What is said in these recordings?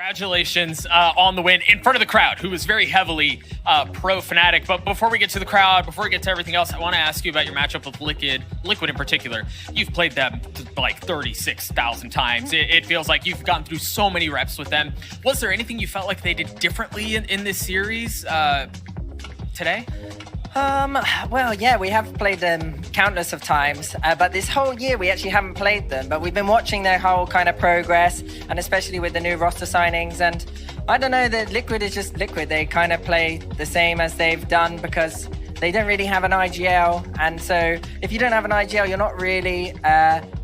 Congratulations on the win in front of the crowd, who was very heavily pro Fnatic. But before we get to the crowd, before we get to everything else, I want to ask you about your matchup with Liquid in particular. You've played them like 36,000 times. It feels like you've gone through so many reps with them. Was there anything you felt like they did differently in this series today? Well, yeah, we have played them countless of times, but this whole year we actually haven't played them, but we've been watching their whole kind of progress, and especially with the new roster signings, and I don't know, that Liquid is just Liquid. They kind of play the same as they've done because they don't really have an IGL, and so if you don't have an IGL, you're not really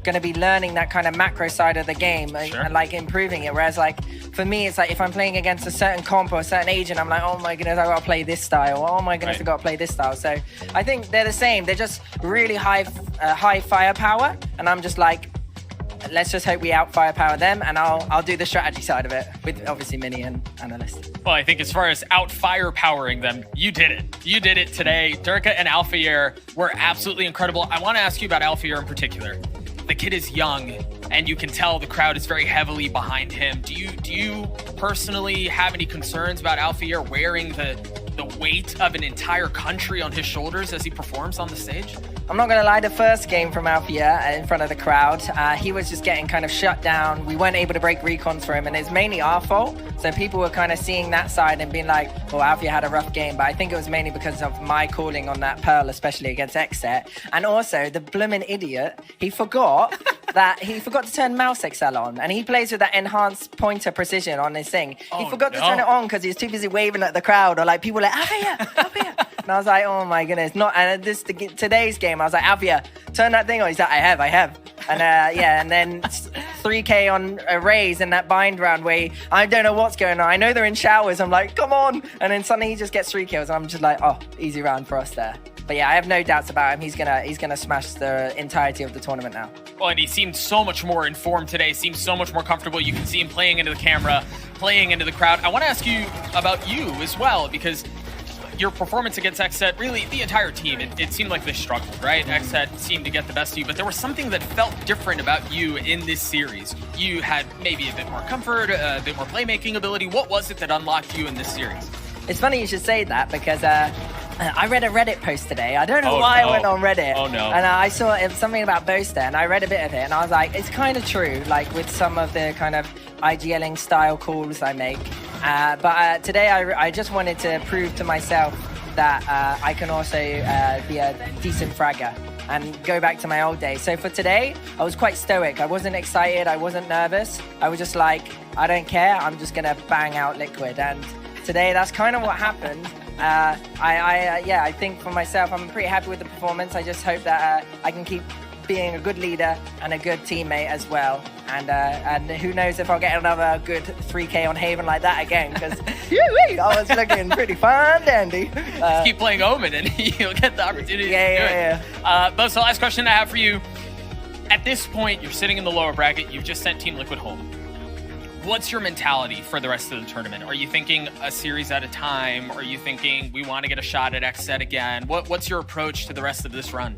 going to be learning that kind of macro side of the game and like improving it. Whereas like for me, it's like if I'm playing against a certain comp or a certain agent, I'm like, oh my goodness, I gotta play this style. Oh my goodness, I gotta play this style. So I think they're the same. They're just really high firepower, and I'm just like, let's just hope we out firepower them, and I'll do the strategy side of it with obviously Mini and Analyst. Well, I think as far as out firepowering them, you did it. You did it today. Durka and Alfajer were absolutely incredible. I want to ask you about Alfajer in particular. The kid is young, and you can tell the crowd is very heavily behind him. Do you personally have any concerns about Alfajer wearing the weight of an entire country on his shoulders as he performs on the stage? I'm not gonna lie, the first game from Alfajer in front of the crowd, he was just getting kind of shut down. We weren't able to break recons for him, and it's mainly our fault. So people were kind of seeing that side and being like, well, Alfajer had a rough game, but I think it was mainly because of my calling on that Pearl, especially against Xset. And also, the bloomin' idiot, he forgot to turn mouse XL on, and he plays with that enhanced pointer precision on his thing. He forgot to turn it on because he was too busy waving at the crowd, or like people were like, Alfajer. And I was like, oh my goodness, today's game, I was like, Alfajer, turn that thing on. He's like, I have. And yeah, and then 3K on a raise in that bind round where I don't know what's going on. I know they're in showers. I'm like, come on. And then suddenly he just gets 3 kills. And I'm just like, oh, easy round for us there. But yeah, I have no doubts about him. He's gonna smash the entirety of the tournament now. Well, and he seemed so much more informed today. Seems so much more comfortable. You can see him playing into the camera, playing into the crowd. I want to ask you about you as well, because your performance against Xset, really the entire team, it seemed like they struggled, right? Xset seemed to get the best of you, but there was something that felt different about you in this series. You had maybe a bit more comfort, a bit more playmaking ability. What was it that unlocked you in this series? It's funny you should say that, because I read a Reddit post today. I don't know why I went on Reddit. Oh no. And I saw something about Boaster, and I read a bit of it, and I was like, it's kind of true, like with some of the kind of IGLing style calls I make. But today I just wanted to prove to myself that I can also be a decent fragger and go back to my old days. So for today, I was quite stoic. I wasn't excited. I wasn't nervous. I was just like, I don't care. I'm just going to bang out Liquid. And today, that's kind of what happened. I think for myself, I'm pretty happy with the performance. I just hope that I can keep being a good leader and a good teammate as well. And who knows if I'll get another good 3K on Haven like that again, because I was looking pretty fun, dandy. Just keep playing Omen and you'll get the opportunity to do it. But the last question I have for you. At this point, you're sitting in the lower bracket. You've just sent Team Liquid home. What's your mentality for the rest of the tournament? Are you thinking a series at a time? Are you thinking we want to get a shot at Xset again? What's your approach to the rest of this run?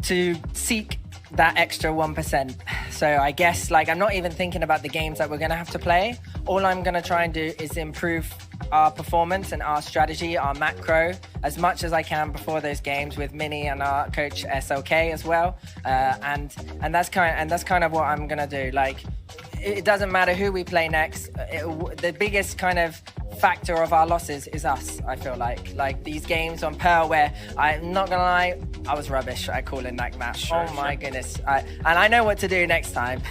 To seek that extra 1%. So I guess like I'm not even thinking about the games that we're going to have to play. All I'm going to try and do is improve our performance and our strategy, our macro, as much as I can before those games with Mini and our coach SLK as well. And that's kind of what I'm going to do. Like, it doesn't matter who we play next. The biggest kind of factor of our losses is us, I feel like these games on Pearl, where I'm not gonna lie, I was rubbish at calling that match. My goodness. And I know what to do next time.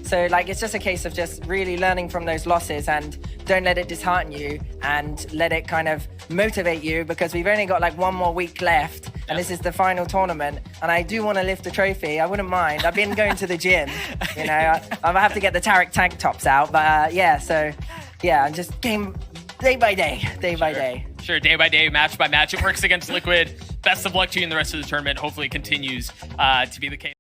So like, it's just a case of just really learning from those losses, and don't let it dishearten you, and let it kind of motivate you, because we've only got like one more week left, and this is the final tournament, and I do want to lift the trophy. I wouldn't mind. I've been going to the gym, you know. I have to get the Tarek tank tops out, but yeah, so yeah, I'm just game day by day. Sure, day by day, match by match. It works against Liquid. Best of luck to you in the rest of the tournament. Hopefully it continues to be the case.